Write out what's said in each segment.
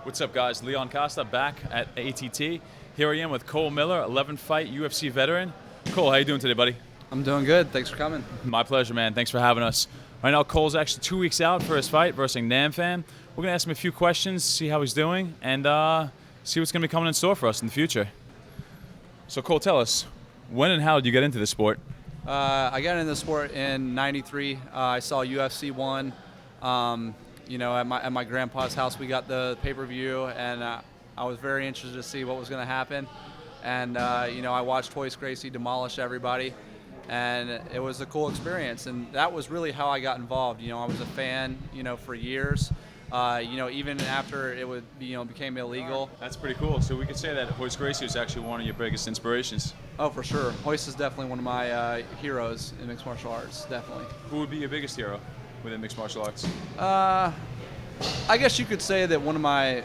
What's up, guys? Leon Costa back at ATT. Here I am with Cole Miller, 11-fight UFC veteran. Cole, how you doing today, buddy? I'm doing good. Thanks for coming. My pleasure, man. Thanks for having us. Right now, Cole's actually 2 weeks out for his fight versus Nam Phan. We're going to ask him a few questions, see how he's doing, and see what's going to be coming in store for us in the future. So, Cole, tell us, when and how did you get into this sport? I got into the sport in '93. I saw UFC 1. At my grandpa's house, we got the pay-per-view, and I was very interested to see what was going to happen. And I watched Royce Gracie demolish everybody, and it was a cool experience. And that was really how I got involved. I was a fan, for years. Even after it became illegal. That's pretty cool. So we could say that Royce Gracie was actually one of your biggest inspirations. Oh, for sure. Royce is definitely one of my heroes in mixed martial arts. Definitely. Who would be your biggest hero within mixed martial arts? I guess you could say that one of my,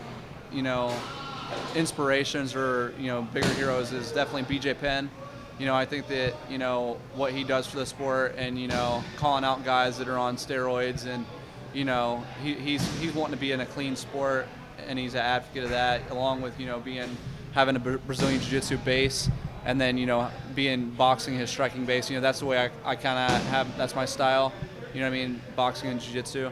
inspirations or, bigger heroes is definitely BJ Penn. I think that, what he does for the sport and, calling out guys that are on steroids and, he's wanting to be in a clean sport, and he's an advocate of that, along with, having a Brazilian Jiu-Jitsu base and then, being boxing his striking base. That's the way I kind of have, that's my style, boxing and Jiu-Jitsu.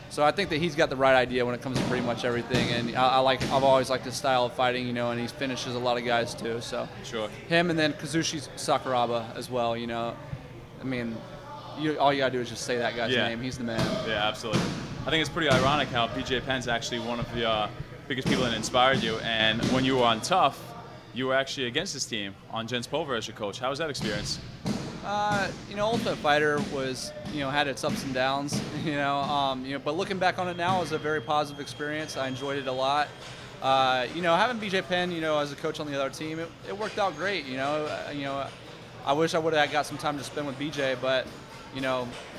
So I think that he's got the right idea when it comes to pretty much everything, and I've always liked his style of fighting, and he finishes a lot of guys too. So Sure. Him, and then Kazushi Sakuraba as well. All you gotta do is just say that guy's name. He's the man. Yeah, absolutely. I think it's pretty ironic how BJ Penn's actually one of the biggest people that inspired you, and when you were on Tough, you were actually against his team on Jens Pulver as your coach. How was that experience? Ultimate Fighter was, had its ups and downs, but looking back on it now, it was a very positive experience. I enjoyed it a lot. Having BJ Penn, as a coach on the other team, it worked out great. I wish I would have got some time to spend with BJ, but,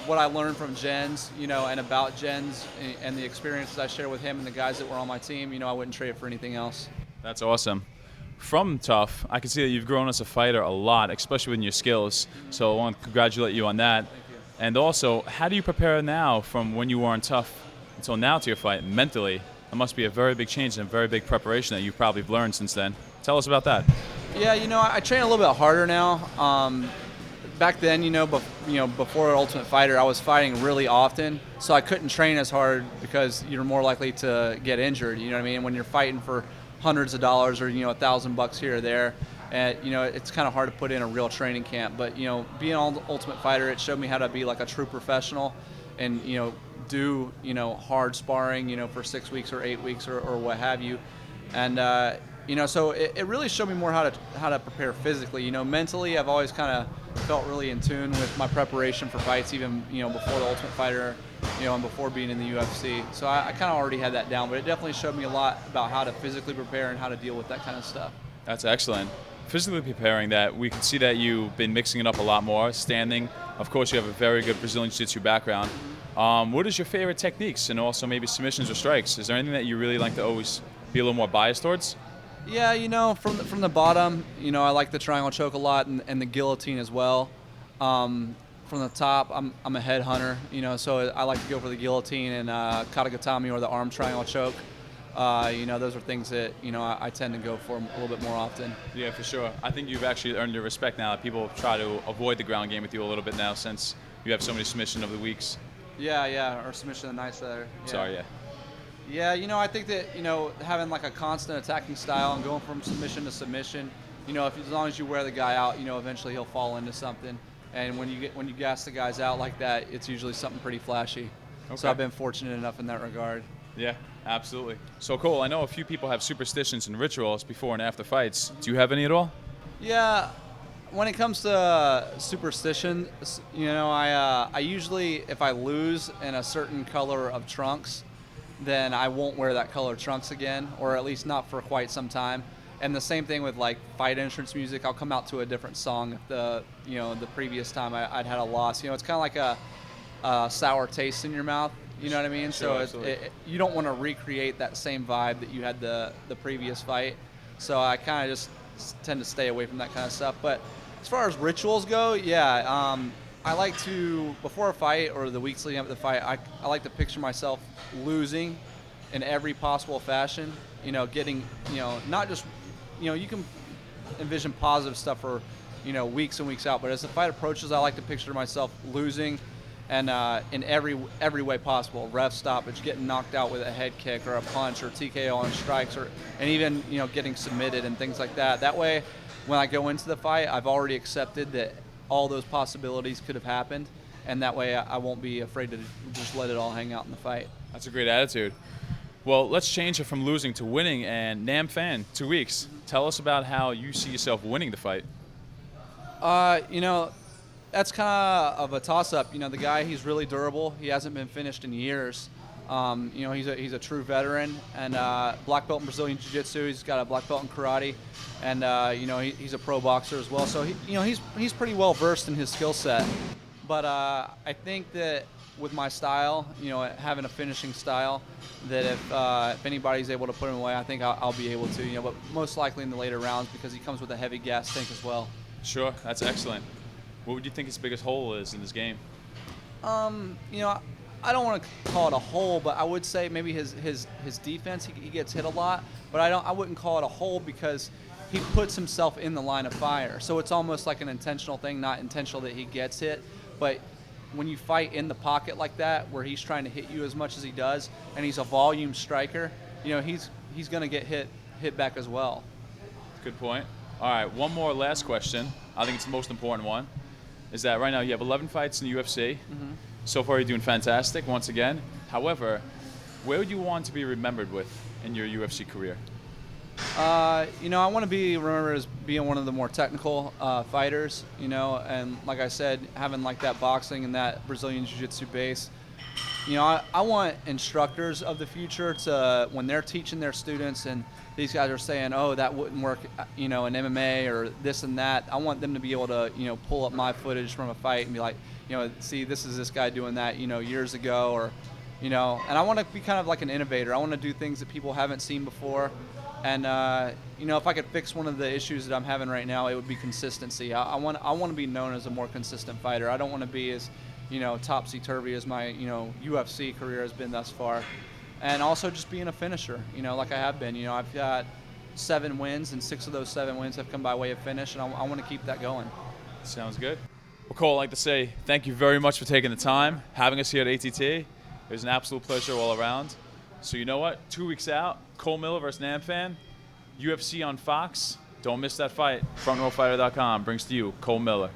what I learned from Jens, and about Jens and the experiences I shared with him and the guys that were on my team, I wouldn't trade it for anything else. That's awesome. From Tough, I can see that you've grown as a fighter a lot, especially with your skills. So I want to congratulate you on that. Thank you. And also, how do you prepare now from when you were on Tough until now to your fight mentally? It must be a very big change and a very big preparation that you probably have learned since then. Tell us about that. Yeah, I train a little bit harder now. Back then, before Ultimate Fighter, I was fighting really often, so I couldn't train as hard because you're more likely to get injured. You know what I mean? When you're fighting for hundreds of dollars or $1,000 here or there, and it's kind of hard to put in a real training camp. But being on Ultimate Fighter, it showed me how to be like a true professional, and do hard sparring for 6 weeks or 8 weeks or what have you, and so it really showed me more how to prepare physically. Mentally, I've always kind of felt really in tune with my preparation for fights, even before the Ultimate Fighter, and before being in the UFC. So I kind of already had that down, but it definitely showed me a lot about how to physically prepare and how to deal with that kind of stuff. That's excellent. Physically preparing that, we can see that you've been mixing it up a lot more, standing. Of course, you have a very good Brazilian Jiu-Jitsu background. What is your favorite techniques, and also maybe submissions or strikes? Is there anything that you really like to always be a little more biased towards? Yeah, from the bottom, I like the triangle choke a lot, and the guillotine as well. From the top, I'm a headhunter, so I like to go for the guillotine and katagatame, or the arm triangle choke. Those are things that I tend to go for a little bit more often. Yeah, for sure. I think you've actually earned your respect now. People try to avoid the ground game with you a little bit now, since you have so many submission of the weeks. Yeah, or submission of the nights rather. Yeah. Sorry, yeah. Yeah, I think that, having like a constant attacking style and going from submission to submission, as long as you wear the guy out, eventually he'll fall into something. And when you gas the guys out like that, it's usually something pretty flashy. Okay. So I've been fortunate enough in that regard. Yeah, absolutely. So Cole, I know a few people have superstitions and rituals before and after fights. Do you have any at all? Yeah, when it comes to superstition, I usually, if I lose in a certain color of trunks, then I won't wear that color trunks again, or at least not for quite some time. And the same thing with like fight entrance music. I'll come out to a different song if the previous time I'd had a loss. It's kind of like a sour taste in your mouth. You know what I mean? Sure, so you don't want to recreate that same vibe that you had the previous fight. So I kind of just tend to stay away from that kind of stuff. But as far as rituals go, yeah, I like to, before a fight or the weeks leading up to the fight, I like to picture myself losing in every possible fashion. Getting, not just, you can envision positive stuff for, weeks and weeks out. But as the fight approaches, I like to picture myself losing, and in every way possible. Ref stoppage, getting knocked out with a head kick or a punch or TKO on strikes, and even getting submitted and things like that. That way, when I go into the fight, I've already accepted that all those possibilities could have happened, and that way I won't be afraid to just let it all hang out in the fight. That's a great attitude. Well, let's change it from losing to winning. And Nam Phan, 2 weeks. Tell us about how you see yourself winning the fight. That's kind of a toss-up. The guy, he's really durable. He hasn't been finished in years. He's a true veteran, and black belt in Brazilian Jiu-Jitsu. He's got a black belt in karate, and he's a pro boxer as well. So he's pretty well versed in his skill set. But I think that with my style, having a finishing style, that if anybody's able to put him away, I think I'll be able to. But most likely in the later rounds, because he comes with a heavy gas tank as well. Sure, that's excellent. What would you think his biggest hole is in this game? I don't want to call it a hole, but I would say maybe his defense. He gets hit a lot, but I wouldn't call it a hole because he puts himself in the line of fire. So it's almost like an intentional thing, not intentional that he gets hit. But when you fight in the pocket like that, where he's trying to hit you as much as he does, and he's a volume striker, he's going to get hit back as well. Good point. All right, one more last question. I think it's the most important one. Is that right now you have 11 fights in the UFC. Mm-hmm. So far you're doing fantastic once again. However, where would you want to be remembered with in your UFC career? I want to be remembered as being one of the more technical fighters, and like I said, having like that boxing and that Brazilian Jiu-Jitsu base. I want instructors of the future to, when they're teaching their students and these guys are saying, oh, that wouldn't work, in MMA or this and that, I want them to be able to, pull up my footage from a fight and be like, see, this is this guy doing that, years ago, or, and I want to be kind of like an innovator. I want to do things that people haven't seen before. And, if I could fix one of the issues that I'm having right now, it would be consistency. I want to be known as a more consistent fighter. I don't want to be as, topsy-turvy as my, UFC career has been thus far. And also just being a finisher, like I have been. I've got 7 wins, and 6 of those 7 wins have come by way of finish, and I want to keep that going. Sounds good. Well, Cole, I'd like to say thank you very much for taking the time, having us here at ATT. It was an absolute pleasure all around. So you know what? 2 weeks out, Cole Miller versus Nam Phan, UFC on Fox. Don't miss that fight. FrontRowFighter.com brings to you Cole Miller.